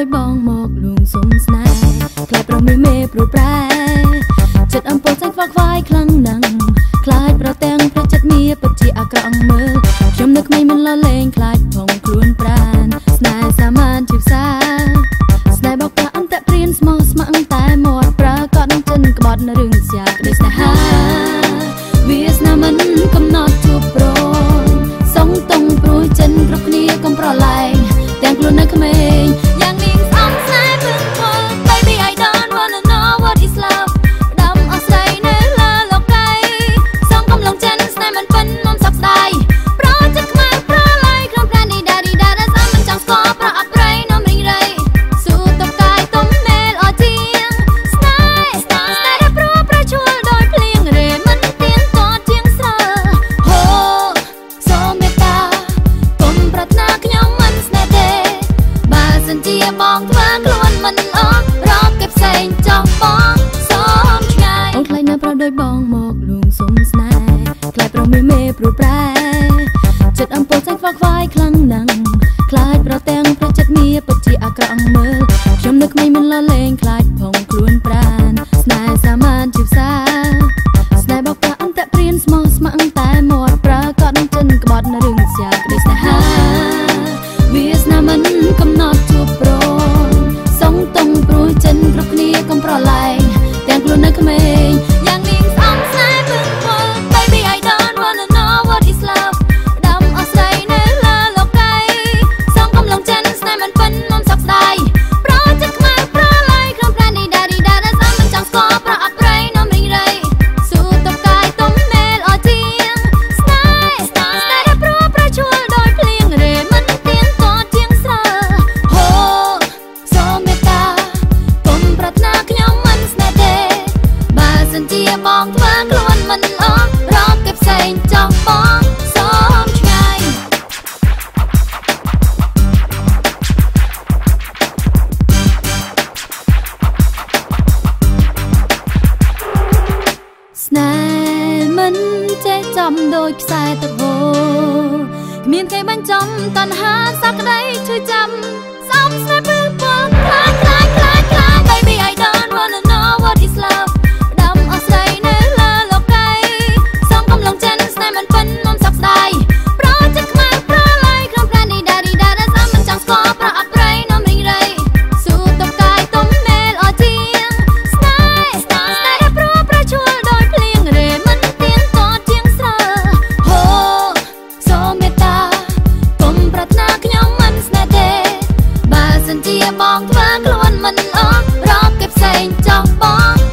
ដោយបងមកលួងសុំស្នេហ៍ខ្លាចប្រមេប្រប្រែចិត្តអំពើចាញ់ខ្វល់ខ្វាយខ្លាំងណាស់ខ្លាចប្រទាំងប្រចិត្តមាពិតជាអាក្រក់មើលខ្ញុំនៅក្មេងមិនលលែងខ្លាចផងខ្លួនប្រាណស្នេហ៍សាមញ្ញជាផ្សាស្នេហ៍បោកប្រាស់អន្តព្រានស្មោះស្ម័គ្រតែមាត់ប្រើកត់នឹងចិនក្បត់នៅរឿងស្យាក្តីស្នេហាវាស្នាមិនកំណត់ជួបប្រសងតុងព្រួយចិនគ្រប់គ្នាកុំប្រឡែងទាំងខ្លួននៅក្មេងយ៉ាងនាងស្អំស្នេហ៍ពឹងវល់ Baby I don't wanna know what is love ដំអស្រីនៅលើលោកីសងកំឡុងចិនស្នេហ៍មិនពិនមុំសោកស្ដាយប្រចិត្តខ្មៅប្រឡាយក្នុងប្រាណនេះដារីដារស្អំមិនចង់ស្គាល់ប្រអត់ប្រៃនំរីងរៃស៊ូតបកាយទុំមែលអត់ជាងស្នេហ៍ដែលព្រោះប្រជុលដោយភ្លៀងរេមិនទៀងទាត់ជាងស្រើហូសូមមេត្តាកុំប្រាថ្នាខ្ញុំមិនស្នេហ៍ទេបើសិនជាបងធ្វើខ្លួនមិនល្អរកគេផ្សេងចង់បងសូមឆ្ងាយអូនខ្លាចនៅប្រដោយបងមកលួងសុំស្នេហ៍ខ្លាចប្រមេប្រប្រែចិត្តអំពើចាញ់ខ្វល់ខ្វាយខ្លាំងណាស់ខ្លាចប្រទាំងប្រចិត្តមាពិតជាអាក្រក់មើលខ្ញុំនៅក្មេងមិនលលែងខ្លាចផងខ្លួនប្រាណស្នេហ៍សាមញ្ញជាផ្សាស្នេហ៍បោកប្រាស់អន្តព្រានស្មោះស្ម័គ្រតែមាត់ប្រើកត់នឹងចិនក្បត់នៅរឿងស្យាក្តីស្នេហាវាស្នាមិនកំណត់ជួបប្រសងតុងព្រួយចិនគ្រប់គ្នាកុំប្រឡែងទាំងខ្លួននៅក្មេងយ៉ាងនាងស្អំស្នេហ៍ពឹងវល់ Baby I don't wanna know what is love ដំអស្រីនៅលើលោកីសងកំឡុងចិនស្នេហ៍មិនពិនមុំសោកស្ដាយប្រចិត្តខ្មៅប្រឡាយក្នុងប្រាណនេះដារីដារស្អំមិនចង់ស្គាល់ប្រអត់ប្រៃនំរីងរៃស៊ូតបកាយទុំមែលអត់ជាងស្នេហ៍ដែលព្រោះប្រជុលដោយភ្លៀងរេមិនទៀងទាត់ជាងស្រើហូសូមមេត្តាកុំប្រាថ្នាខ្ញុំមិនស្នេហ៍ទេបើសិនជាបងធ្វើខ្លួនមិនល្អរកគេផ្សេងចង់បងសូមឆ្ងាយស្នេហ៍មិនចេះចំដូចខ្សែទឹកហូរគ្មានគេបញ្ចំតណ្ហាសក្តីឈឺចាំស្អំស្នេហ៍ពើពងខ្លាច Baby I don't wanna know what is love ដំអស្រីនៅលើលោកីសងកំឡុងចិនស្នេហ៍មិនពិនមុំសោកស្ដាយប្រចិត្តខ្មៅប្រឡាយក្នុងប្រាណនេះដារីដារស្អំមិនចង់ស្គាល់ប្រអត់ប្រៃនំរីងរៃស៊ូតបកាយទុំមែលអត់ជាងស្នេហ៍ដែលព្រោះប្រជុលដោយភ្លៀងរេមិនទៀងទាត់ជាងស្រើហូសូមមេត្តាកុំប្រាថ្នាខ្ញុំមិនស្នេហ៍ទេបើសិនជាបងធ្វើខ្លួនមិនល្អរកគេផ្សេងចង់បង